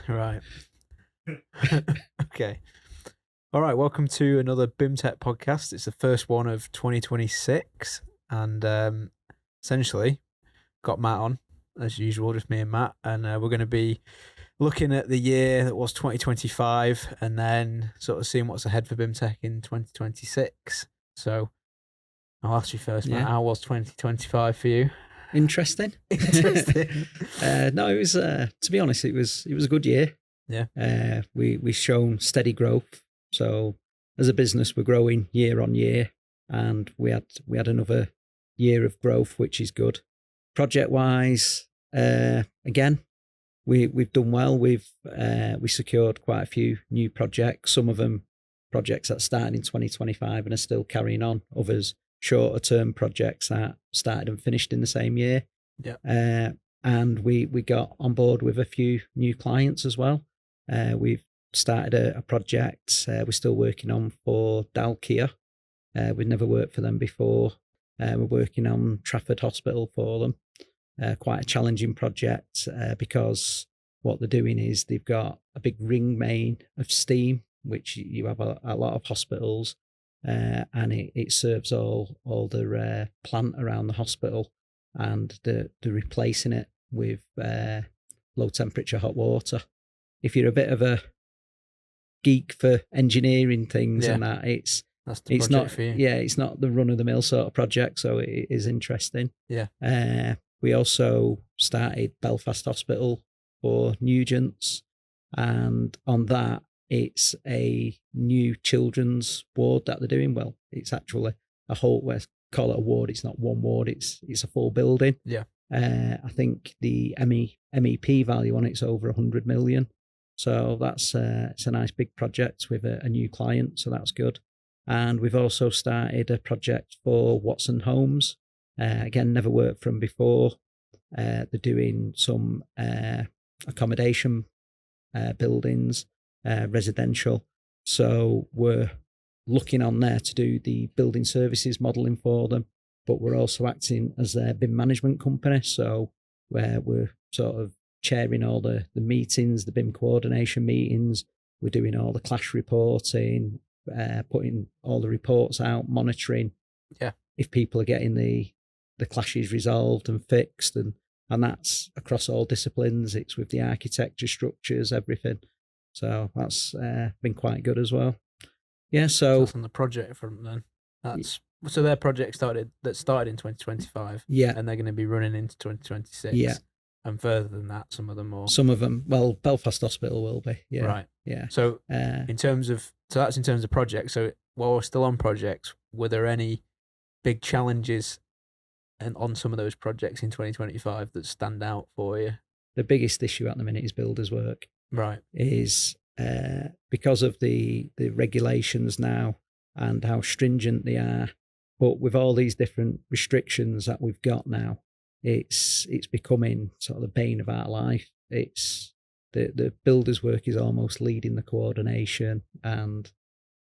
Right. Okay. All right. Welcome to another BIMTech podcast. It's the first one of 2026, and essentially got Matt on as usual, just me and Matt, and we're going to be looking at the year that was 2025, and then sort of seeing what's ahead for BIMTech in 2026. So I'll ask you first, Matt. Yeah. How was 2025 for you? Interesting. No, it was. To be honest, it was a good year. Yeah. We've shown steady growth. So as a business, we're growing year on year, and we had another year of growth, which is good. Project wise, again, we've done well. We secured quite a few new projects. Some of them projects that started in 2025 and are still carrying on. Others shorter term projects that started and finished in the same year. Yeah. And we got on board with a few new clients as well. We've started a project we're still working on for Dalkia. We've never worked for them before. We're working on Trafford Hospital for them. Quite a challenging project because what they're doing is they've got a big ring main of steam, which you have a lot of hospitals, and it serves all the plant around the hospital, and they're replacing it with low temperature hot water. If you're a bit of a geek for engineering things and that, it's not for you. Yeah, it's not the run of the mill sort of project, so it is interesting. Yeah. We also started Belfast Hospital for Nugents, and on that it's a new children's ward that they're doing. Well, it's actually a whole, let's call it a ward. It's not one ward, it's a full building. Yeah. I think the MEP value on it's over 100 million. So that's it's a nice big project with a new client, so that's good. And we've also started a project for Watson Homes. Again, never worked for them before. They're doing some accommodation buildings, residential. So we're looking on there to do the building services modelling for them, but we're also acting as their BIM management company. So we're sort of chairing all the meetings, the BIM coordination meetings. We're doing all the clash reporting, putting all the reports out, monitoring. Yeah. If people are getting the clashes resolved and fixed, and that's across all disciplines. It's with the architecture, structures, everything. So that's been quite good as well. Yeah. So that's on the project front then. So their project started in 2025. Yeah. And they're going to be running into 2026. Yeah. And further than that, some of them. Well, Belfast Hospital will be. Yeah. Right. Yeah. So that's in terms of projects. So while we're still on projects, were there any big challenges on some of those projects in 2025 that stand out for you? The biggest issue at the minute is builders' work. Right. Is because of the regulations now and how stringent they are. But with all these different restrictions that we've got now, it's becoming sort of the bane of our life. It's the builders' work is almost leading the coordination, and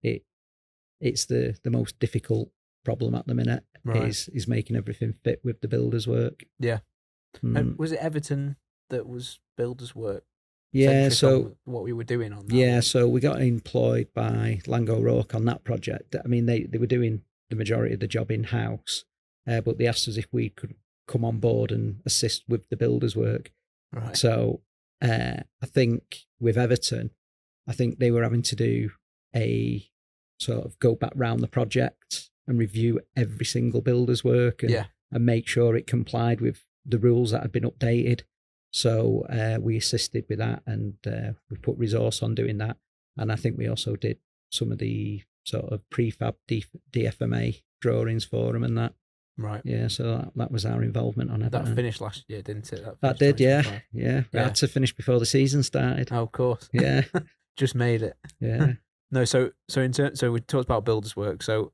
it's the most difficult problem at the minute. Right. is making everything fit with the builders' work. Yeah. Was it Everton that was builders' work? Yeah, so what we were doing on that. Yeah, one? So we got employed by Lango Rourke on that project. I mean, they were doing the majority of the job in-house, but they asked us if we could come on board and assist with the builders' work. Right. So I think with Everton, I think they were having to do a sort of go back round the project and review every single builder's work and make sure it complied with the rules that had been updated. So we assisted with that, and we put resource on doing that. And I think we also did some of the sort of prefab DFMA drawings for them and that. Right. Yeah, so that was our involvement on it. That finished last year, didn't it? That did, yeah. We had to finish before the season started. Oh, of course. Yeah. Just made it. Yeah. No, so we talked about builders' work. So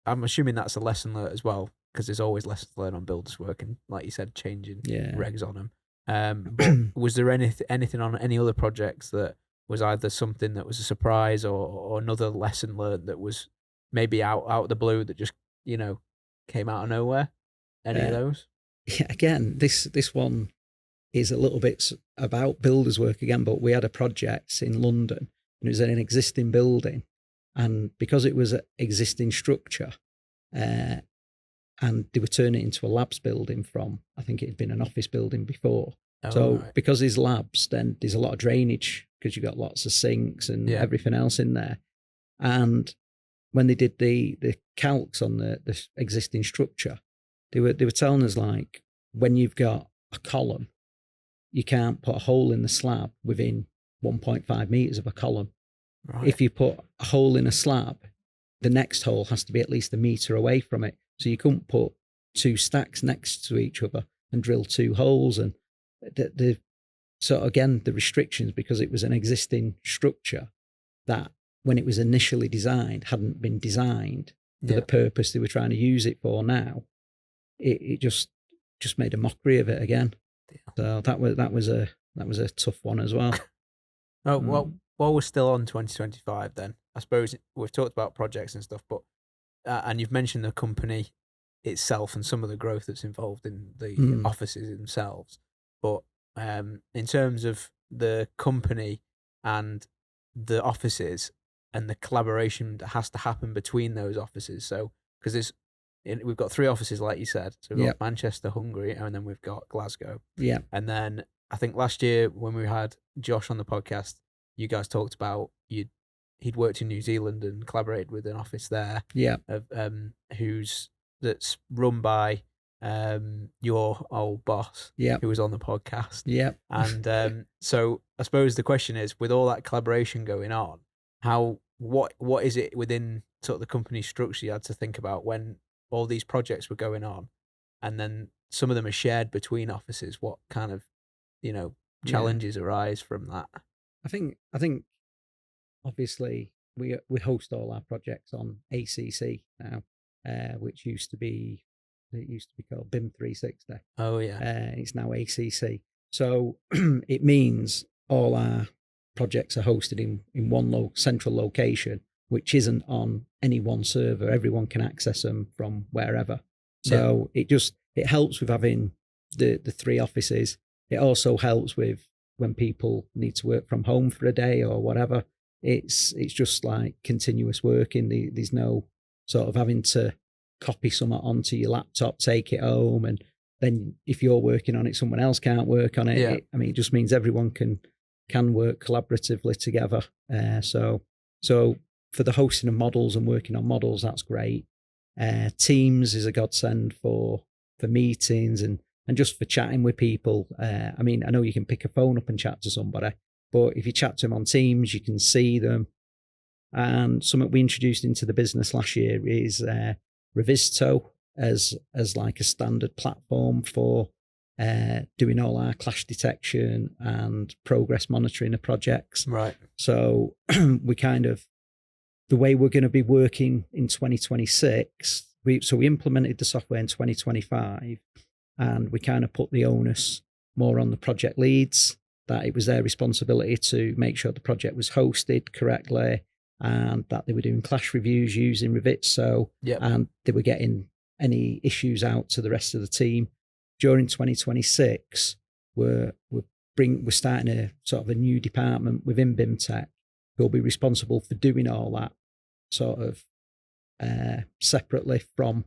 I'm assuming that's a lesson learned as well, because there's always lessons learned on builders' work, and like you said, changing regs on them. But was there anything on any other projects that was either something that was a surprise or another lesson learned that was maybe out of the blue that just came out of nowhere? Any of those? Yeah, again, this one is a little bit about builders work again, but we had a project in London and it was in an existing building. And because it was an existing structure, and they were turning it into a labs building from, I think it had been an office building before. Right. Because there's labs, then there's a lot of drainage because you've got lots of sinks and everything else in there. And when they did the calcs on the existing structure, they were telling us, like, when you've got a column, you can't put a hole in the slab within 1.5 meters of a column. Right. If you put a hole in a slab, the next hole has to be at least a meter away from it. So you couldn't put two stacks next to each other and drill two holes. And so again, the restrictions, because it was an existing structure that when it was initially designed hadn't been designed for the purpose they were trying to use it for now, it just made a mockery of it again. So that was a tough one as well. Oh, well, while we're still on 2025 then, I suppose we've talked about projects and stuff, but and you've mentioned the company itself and some of the growth that's involved in the offices themselves. But in terms of the company and the offices and the collaboration that has to happen between those offices. So, because we've got 3 offices, like you said. So we've got Manchester, Hungary, and then we've got Glasgow. Yeah. And then I think last year when we had Josh on the podcast, you guys talked about he'd worked in New Zealand and collaborated with an office there. Yeah. That's run by your old boss, who was on the podcast. Yeah. And so I suppose the question is, with all that collaboration going on, what is it within sort of the company structure you had to think about when all these projects were going on, and then some of them are shared between offices? What kind of challenges arise from that? I think obviously we host all our projects on ACC now, which used to be called BIM 360. Oh yeah. It's now ACC. So it means all our projects are hosted in one central location, which isn't on any one server. Everyone can access them from wherever. So it helps with having the 3 offices. It also helps with when people need to work from home for a day or whatever. It's just like continuous working. There's no sort of having to copy something onto your laptop, take it home, and then if you're working on it, someone else can't work on it. Yeah. It just means everyone can work collaboratively together. So for the hosting of models and working on models, that's great. Teams is a godsend for meetings and just for chatting with people. I know you can pick a phone up and chat to somebody, but if you chat to them on Teams, you can see them. And something we introduced into the business last year is Revizto as like a standard platform for doing all our clash detection and progress monitoring of projects. Right. So we the way we're going to be working in 2026, we implemented the software in 2025, and we kind of put the onus more on the project leads, that it was their responsibility to make sure the project was hosted correctly and that they were doing clash reviews using Revizto, and they were getting any issues out to the rest of the team. During 2026, we're starting a sort of a new department within BIMTech who will be responsible for doing all that sort of separately from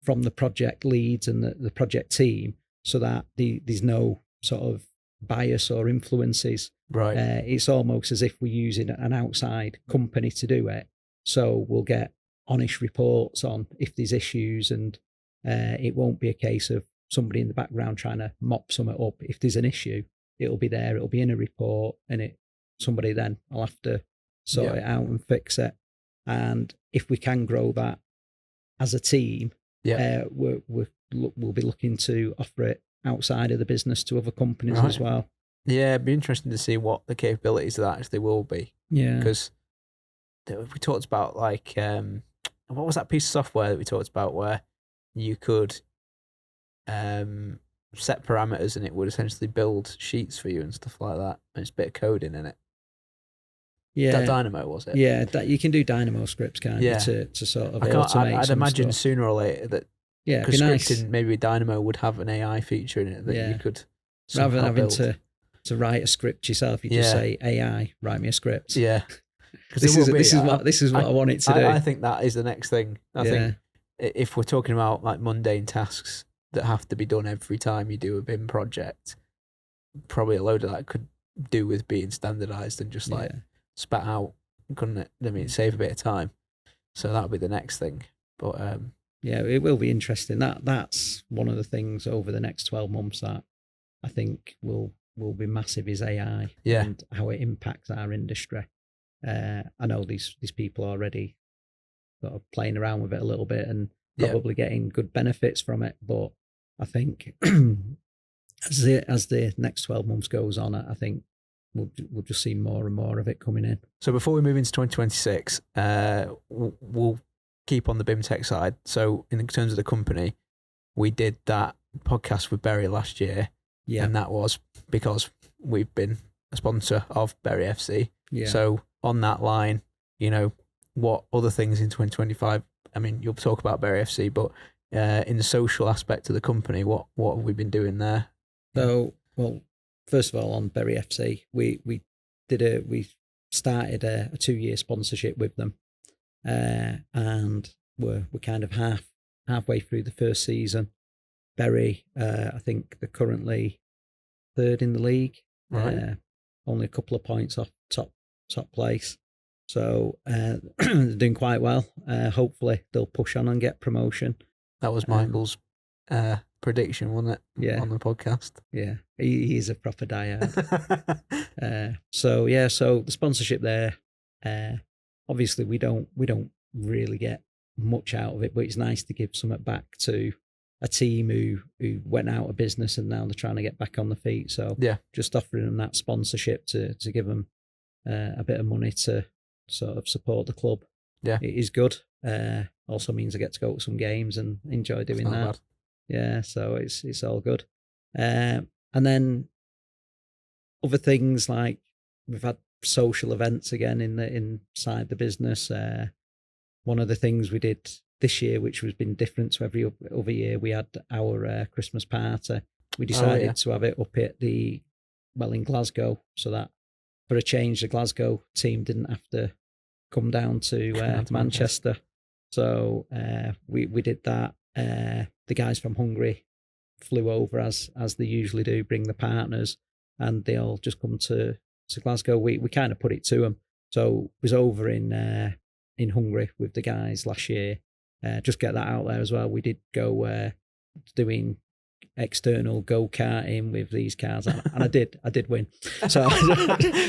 the project leads and the project team, so that there's no sort of bias or influences. Right. It's almost as if we're using an outside company to do it. So we'll get honest reports on if there's issues, and it won't be a case of somebody in the background trying to mop something up. If there's an issue, it'll be there, it'll be in a report, and somebody then will have to sort it out and fix it. And if we can grow that as a team, we'll be looking to offer it outside of the business to other companies as well. Yeah, it'd be interesting to see what the capabilities of that actually will be. Yeah. Because we talked about like, what was that piece of software that we talked about where you could set parameters and it would essentially build sheets for you and stuff like that. And it's a bit of coding in it. Yeah. That Dynamo, was it? Yeah, that you can do Dynamo scripts, can't you, to sort of automate I'd imagine stuff. Sooner or later that because scripting, maybe Dynamo would have an AI feature in it that you could Rather than somehow having build. to write a script yourself, you just say, AI, write me a script. Yeah. Because This is what I want it to do. I think that is the next thing. I think if we're talking about like mundane tasks that have to be done every time you do a BIM project, probably a load of that could do with being standardized and just like spat out, couldn't it? I mean, save a bit of time. So that'll be the next thing. But yeah, it will be interesting. That's one of the things over the next 12 months that I think will be massive is AI and how it impacts our industry. I know these people are already sort of playing around with it a little bit and probably getting good benefits from it. But I think as the next 12 months goes on, I think we'll just see more and more of it coming in. So before we move into 2026, we'll keep on the BIMTech side. So in terms of the company, we did that podcast with Berry last year. Yeah. And that was because we've been a sponsor of Berry FC. Yeah. So on that line, you know, what other things in 2025? I mean, you'll talk about Berry FC, but in the social aspect of the company, what have we been doing there? So, well, first of all, on Berry FC, we started a 2-year sponsorship with them, and we're kind of halfway through the first season. Berry, I think they're currently 3rd in the league, right? Only a couple of points off top place. So they're doing quite well. Hopefully they'll push on and get promotion. That was Michael's prediction, wasn't it? Yeah. On the podcast. Yeah, he's a proper diehard. So the sponsorship there. Obviously we don't really get much out of it, but it's nice to give something back to a team who went out of business and now they're trying to get back on the feet. So just offering them that sponsorship to give them a bit of money to sort of support the club. Yeah, it is good. Also means I get to go to some games and enjoy doing that. Bad. Yeah, so it's all good. And then other things like we've had social events again inside the business. One of the things we did this year, which has been different to every other year, we had our Christmas party. We decided to have it up at in Glasgow, so that for a change, the Glasgow team didn't have to come down to Manchester. So we did that. The guys from Hungary flew over as they usually do, bring the partners, and they all just come to Glasgow. We kind of put it to them. So it was over in Hungary with the guys last year. Just get that out there as well. We did go doing external go-karting with these cars, and I did win. So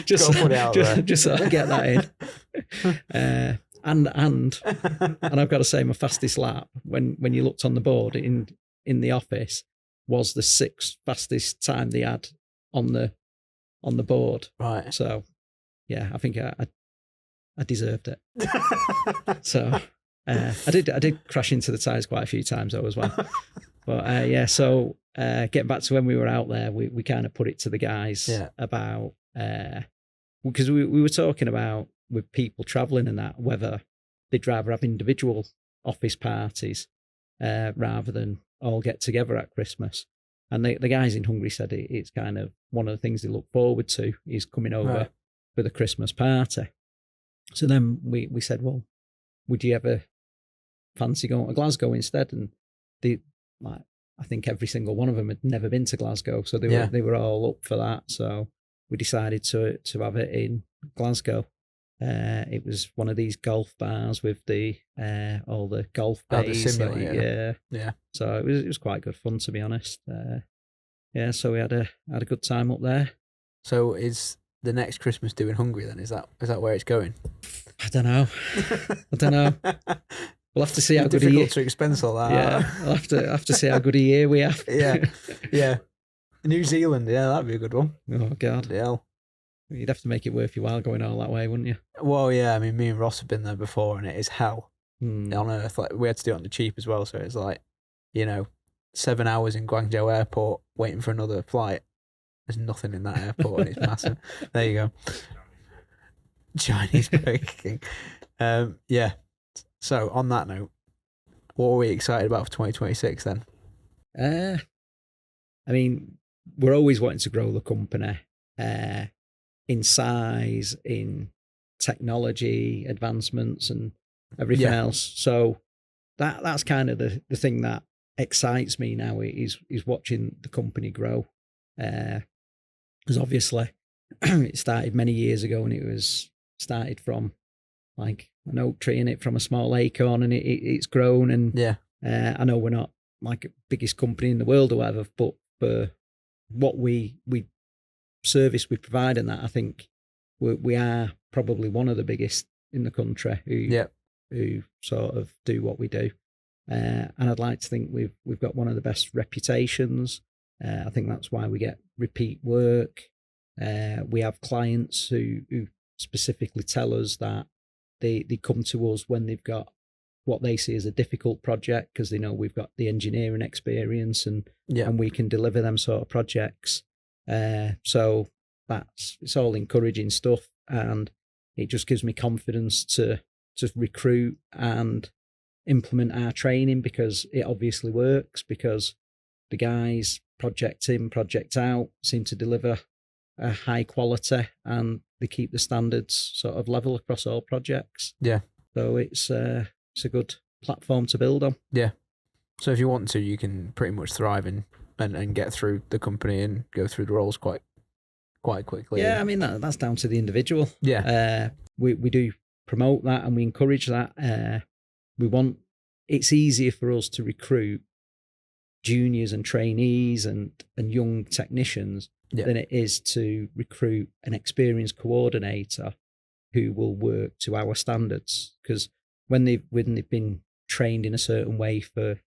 just sort of get that in. And I've got to say, my fastest lap when you looked on the board in the office was the 6th fastest time they had on the board. Right. So yeah, I think I deserved it. So I did crash into the tyres quite a few times though as well. But so getting back to when we were out there, we kind of put it to the guys about because we were talking about with people travelling and that, whether they'd rather have individual office parties rather than all get together at Christmas. And the guys in Hungary said it's kind of one of the things they look forward to is coming over for the Christmas party. So then we said, well, would you ever fancy going to Glasgow instead? And I think every single one of them had never been to Glasgow, so they were all up for that. So we decided to have it in Glasgow. It was one of these golf bars with all the golf bays. Yeah. So it was quite good fun, to be honest. So we had a good time up there. So is the next Christmas due in Hungary then? Is that where it's going? I don't know. We'll have to see how good a year. Difficult to expense all that. Yeah, we'll have to see how good a year we have. Yeah. New Zealand, that'd be a good one. Oh God. Yeah. You'd have to make it worth your while going all that way, wouldn't you? Well, yeah. I mean, me and Ross have been there before, and it is hell on earth. Like we had to do it on the cheap as well, so it's like 7 hours in Guangzhou Airport waiting for another flight. There's nothing in that airport, and it's massive. There you go. Chinese Burger King. So on that note, what are we excited about for 2026 then? I mean, we're always wanting to grow the company in size, in technology advancements, and everything else. So that's kind of the thing that excites me now is watching the company grow. Because obviously it started many years ago, and it was started from like an oak tree in it from a small acorn, and it's grown. And I know we're not like biggest company in the world or whatever, but for what we service we provide, and that I think we are probably one of the biggest in the country who sort of do what we do. And I'd like to think we've got one of the best reputations. I think that's why we get repeat work. We have clients who specifically tell us that they come to us when they've got what they see as a difficult project, because they know we've got the engineering experience and we can deliver them sort of projects. So it's all encouraging stuff, and it just gives me confidence to recruit and implement our training, because it obviously works, because the guys project in, project out seem to deliver a high quality, and they keep the standards sort of level across all projects. Yeah. So it's a good platform to build on. Yeah. So if you want to, you can pretty much thrive and get through the company and go through the roles quite quickly. Yeah, I mean that's down to the individual. Yeah. We do promote that, and we encourage that. It's easier for us to recruit juniors and trainees and young technicians than it is to recruit an experienced coordinator who will work to our standards. Because when they've been trained in a certain way for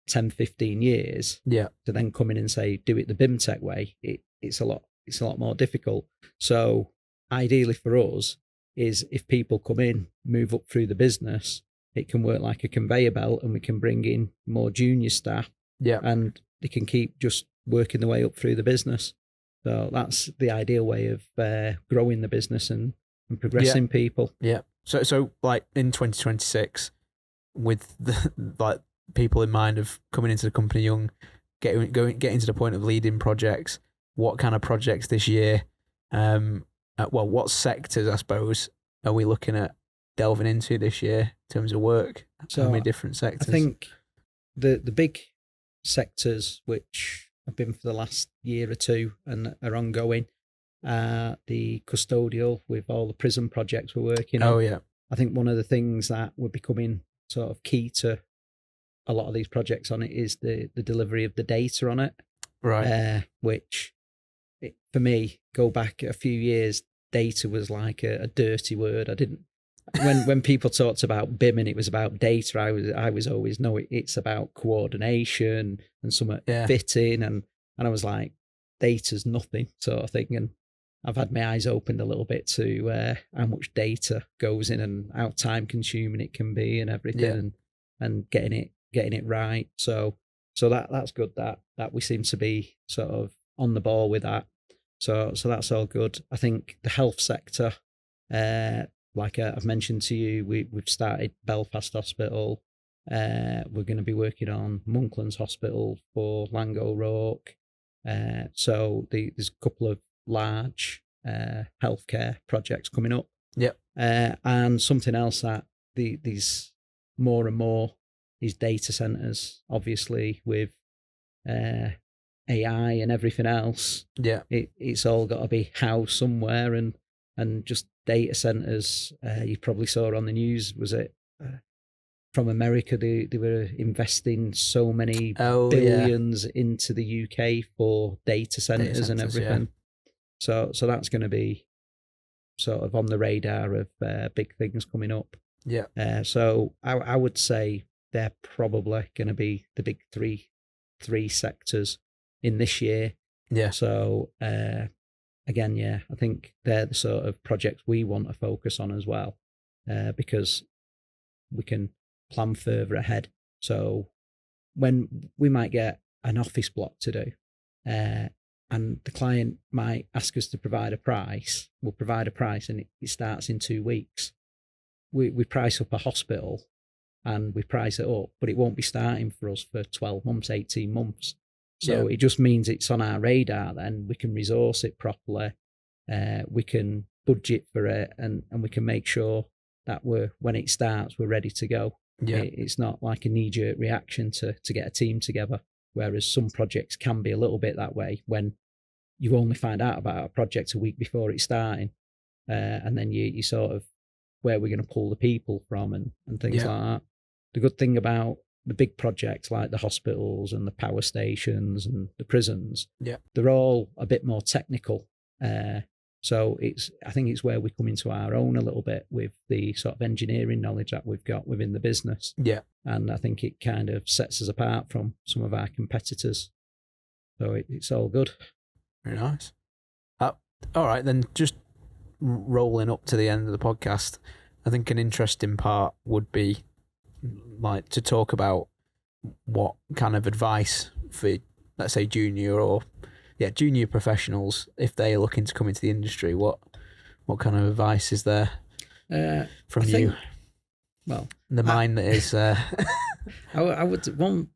10, 15 years, to then come in and say, do it the BIMTech way, it's a lot more difficult. So ideally for us is if people come in, move up through the business, it can work like a conveyor belt, and we can bring in more junior staff, and they can keep just working their way up through the business. So that's the ideal way of growing the business and progressing people. Yeah. So like in 2026, with the like people in mind of coming into the company young, getting to the point of leading projects, what kind of projects this year? What sectors, I suppose, are we looking at delving into this year in terms of work? So how many different sectors? I think the big sectors which have been for the last year or two and are ongoing are the custodial, with all the prison projects we're working on. Oh yeah. I think one of the things that we're becoming sort of key to a lot of these projects on it is the delivery of the data on it. Right. Which for me, go back a few years, data was like a dirty word. I didn't when people talked about BIM and it was about data, I was always, no, it's about coordination and some fitting, and I was like, data's nothing sort of thing. And I've had my eyes opened a little bit to how much data goes in and how time consuming it can be and everything, and getting it right. So that's good that we seem to be sort of on the ball with that. So that's all good. I think the health sector, like I've mentioned to you, we've started Belfast Hospital. We're going to be working on Monklands Hospital for Lango Roke. So there's a couple of large healthcare projects coming up. Yep. And something else that these more and more is data centers, obviously with AI and everything else. Yeah. It's all got to be housed somewhere, and just data centers. You probably saw on the news, was it from America? They were investing so many billions into the UK for data centers and everything. Yeah. So that's going to be sort of on the radar of big things coming up. Yeah. So I would say they're probably going to be the big three sectors in this year. Yeah. So again, I think they're the sort of projects we want to focus on as well, because we can plan further ahead. So when we might get an office block to do, and the client might ask us to provide a price, we'll provide a price, and it starts in 2 weeks. We price up a hospital and we price it up, but it won't be starting for us for 12 months, 18 months. So it just means it's on our radar. Then we can resource it properly. We can budget for it, and we can make sure that when it starts, we're ready to go. It's not like a knee-jerk reaction to get a team together, whereas some projects can be a little bit that way when you only find out about a project a week before it's starting, and then you sort of where we're going to pull the people from and things like that. The good thing about the big projects like the hospitals and the power stations and the prisons, they're all a bit more technical. So I think it's where we come into our own a little bit with the sort of engineering knowledge that we've got within the business. And I think it kind of sets us apart from some of our competitors. So it's all good. Very nice. All right, then just rolling up to the end of the podcast, I think an interesting part would be like to talk about what kind of advice for, let's say, junior professionals, if they're looking to come into the industry, what kind of advice is there from you? Well, the mind that is. I would. One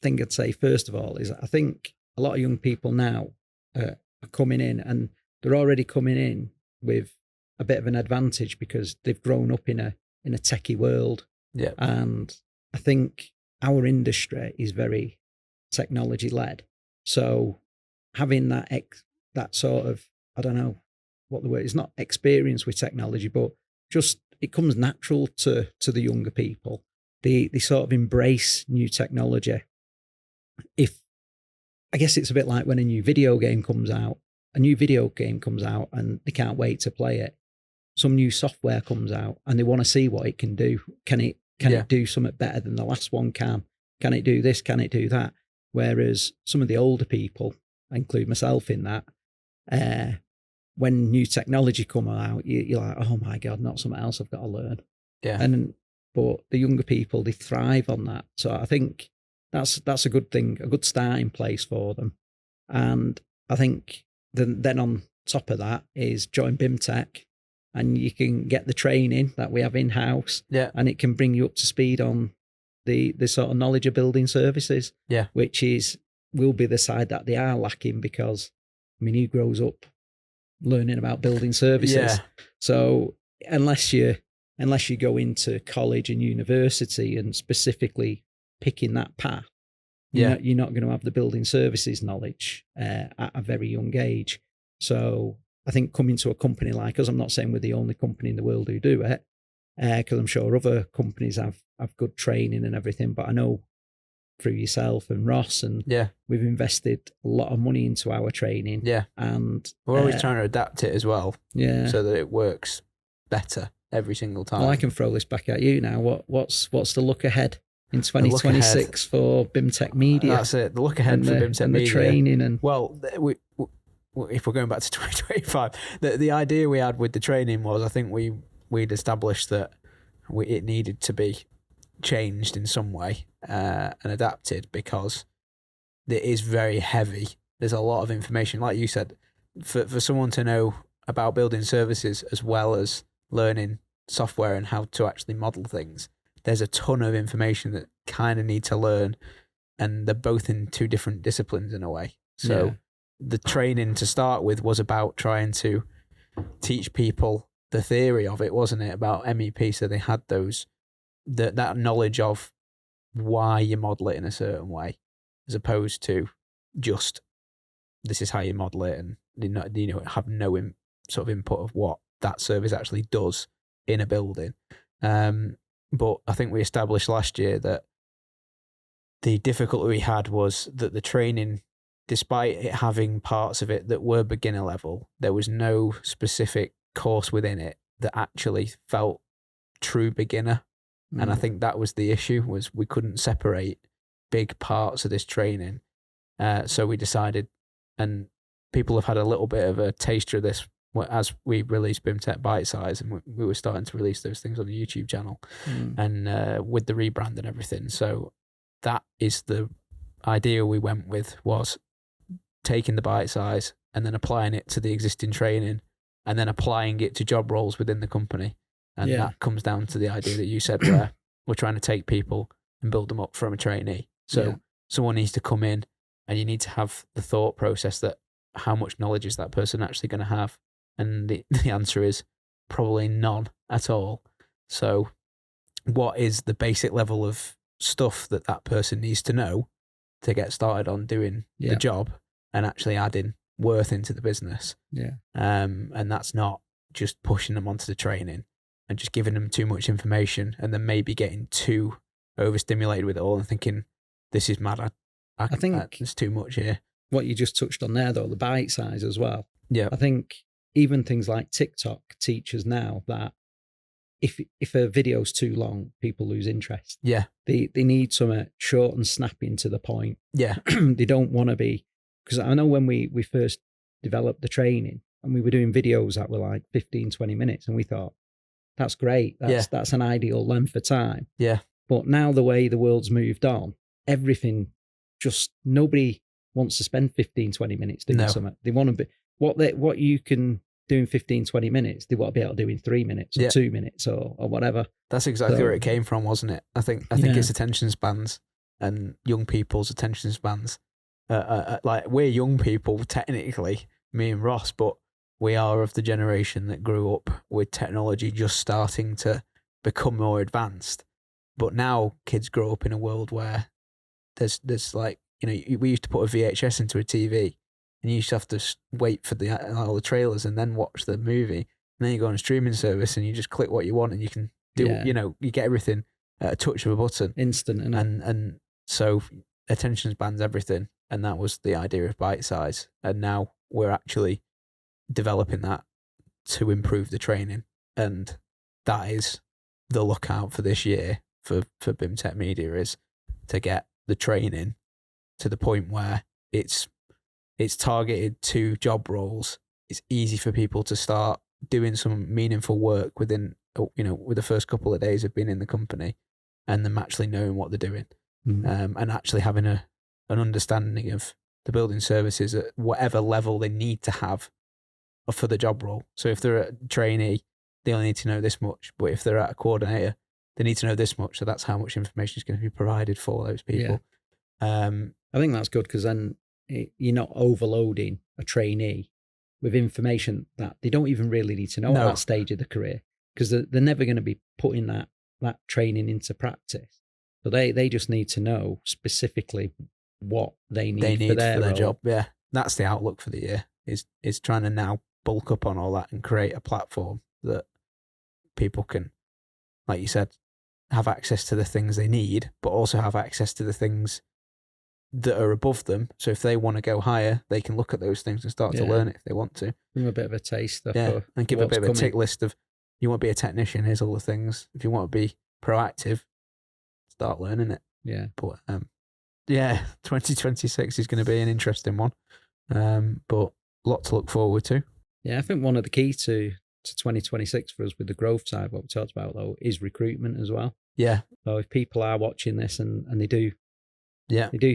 thing I'd say first of all is I think a lot of young people now are coming in, and they're already coming in with a bit of an advantage because they've grown up in a techie world. And I think our industry is very technology led. So having that sort of, I don't know what the word is, not experience with technology, but just it comes natural to the younger people. They sort of embrace new technology. I guess it's a bit like when a new video game comes out and they can't wait to play it. Some new software comes out and they want to see what it can do. Can it do something better than the last one can? Can it do this? Can it do that? Whereas some of the older people, I include myself in that, when new technology come out, you're like, oh my God, not something else I've got to learn. But the younger people, they thrive on that. So I think that's a good thing, a good starting place for them. And I think then on top of that is join BIMTech, and you can get the training that we have in-house, and it can bring you up to speed on the sort of knowledge of building services, which will be the side that they are lacking because, I mean, who grows up learning about building services? So unless you go into college and university and specifically picking that path, you're not going to have the building services knowledge at a very young age. So I think coming to a company like us, I'm not saying we're the only company in the world who do it, because I'm sure other companies have good training and everything, but I know through yourself and Ross, and we've invested a lot of money into our training. And we're always trying to adapt it as well, so that it works better every single time. Well, I can throw this back at you now. What's the look ahead in 2026 for BIMTech Media? That's it. The look ahead for BIMTech Media. The training and if we're going back to 2025, the idea we had with the training was, I think we'd established that it needed to be changed in some way and adapted, because it is very heavy. There's a lot of information, like you said, for someone to know about building services as well as learning software and how to actually model things. There's a ton of information that kind of need to learn, and they're both in two different disciplines in a way. So the training to start with was about trying to teach people the theory of it, wasn't it? About MEP, so they had that knowledge of why you model it in a certain way, as opposed to just this is how you model it, and have no sort of input of what that service actually does in a building. But I think we established last year that the difficulty we had was that the training, despite it having parts of it that were beginner level, there was no specific course within it that actually felt true beginner. And I think that was the issue, was we couldn't separate big parts of this training. So we decided, and people have had a little bit of a taster of this as we released BIMTech Bite Size, and we were starting to release those things on the YouTube channel and with the rebrand and everything. So that is the idea we went with, was taking the Bite Size and then applying it to the existing training and then applying it to job roles within the company. And that comes down to the idea that you said, where we're trying to take people and build them up from a trainee. So someone needs to come in and you need to have the thought process that how much knowledge is that person actually going to have? And the answer is probably none at all. So what is the basic level of stuff that person needs to know to get started on doing the job and actually adding worth into the business? And that's not just pushing them onto the training and just giving them too much information and then maybe getting too overstimulated with it all and thinking, this is mad. I think there's too much here. What you just touched on there, though, the bite size as well. Yeah. I think even things like TikTok teach us now that if a video's too long, people lose interest. Yeah. They need something short and snappy and to the point. Yeah. They don't want to be, because I know when we first developed the training and we were doing videos that were like 15, 20 minutes and we thought, that's great. That's an ideal length of time. Yeah. But now the way the world's moved on, everything nobody wants to spend 15, 20 minutes doing something. They want to be, what you can do in 15, 20 minutes, they want to be able to do in 3 minutes or 2 minutes or whatever. That's exactly where it came from, wasn't it? I think it's attention spans and young people's attention spans. Like we're young people, technically, me and Ross, but we are of the generation that grew up with technology just starting to become more advanced. But now kids grow up in a world where there's like, we used to put a VHS into a TV and you used to have to wait for all the trailers and then watch the movie. And then you go on a streaming service and you just click what you want and you can do, you get everything at a touch of a button. Instant. And so attention spans everything. And that was the idea of bite size. And now we're actually developing that to improve the training. And that is the lookout for this year for BIMTech Media, is to get the training to the point where it's targeted to job roles. It's easy for people to start doing some meaningful work within, with the first couple of days of being in the company and them actually knowing what they're doing, and actually having an understanding of the building services at whatever level they need to have for the job role. So if they're a trainee, they only need to know this much, but if they're at a coordinator, they need to know this much. So that's how much information is going to be provided for those people. I think that's good, because then you're not overloading a trainee with information that they don't even really need to know at that stage of the career, because they're never going to be putting that training into practice. So they just need to know specifically what they need for their job. Yeah, that's the outlook for the year, is trying to now bulk up on all that and create a platform that people can, like you said, have access to the things they need, but also have access to the things that are above them. So if they want to go higher, they can look at those things and start to learn it if they want to. Give them a bit of a taste. And give a bit of a tick list of, you want to be a technician, here's all the things. If you want to be proactive, start learning it. Yeah. But 2026 is going to be an interesting one. But a lot to look forward to. Yeah, I think one of the key to 2026 for us with the growth side, what we talked about though, is recruitment as well. Yeah. So if people are watching this and they do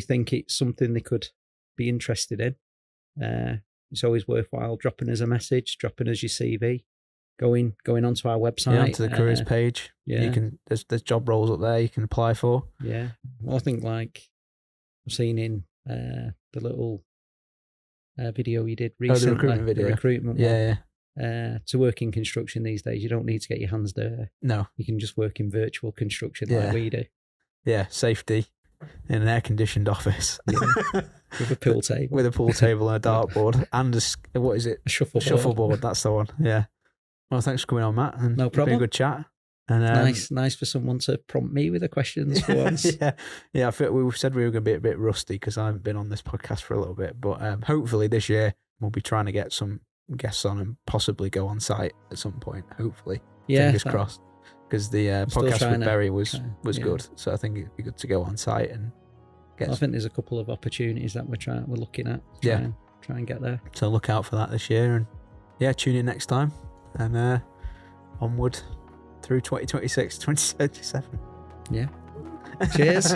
think it's something they could be interested in, it's always worthwhile dropping us a message, dropping us your CV, going onto our website, onto the careers page. Yeah, you can. There's job roles up there you can apply for. Yeah, well, I think like I've seen in the little video you did recently, the recruitment video, the recruitment one. To work in construction these days, you don't need to get your hands dirty. No, you can just work in virtual construction like we do. Yeah, safety in an air-conditioned office. With a pool table. With a pool table and a dartboard and what is it? A shuffleboard. Shuffleboard, that's the one. Yeah. Well, thanks for coming on, Matt. And no problem. It's been a good chat. And nice for someone to prompt me with the questions for once. Yeah. I feel we said we were going to be a bit rusty because I haven't been on this podcast for a little bit, but hopefully this year we'll be trying to get some guests on and possibly go on site at some point. Hopefully, fingers crossed. Because the podcast with Barry was good, so I think it'd be good to go on site and get. I think there's a couple of opportunities that we're looking at. Try and get there. So look out for that this year, and tune in next time, and onward through 2026, 2037. Yeah. Cheers.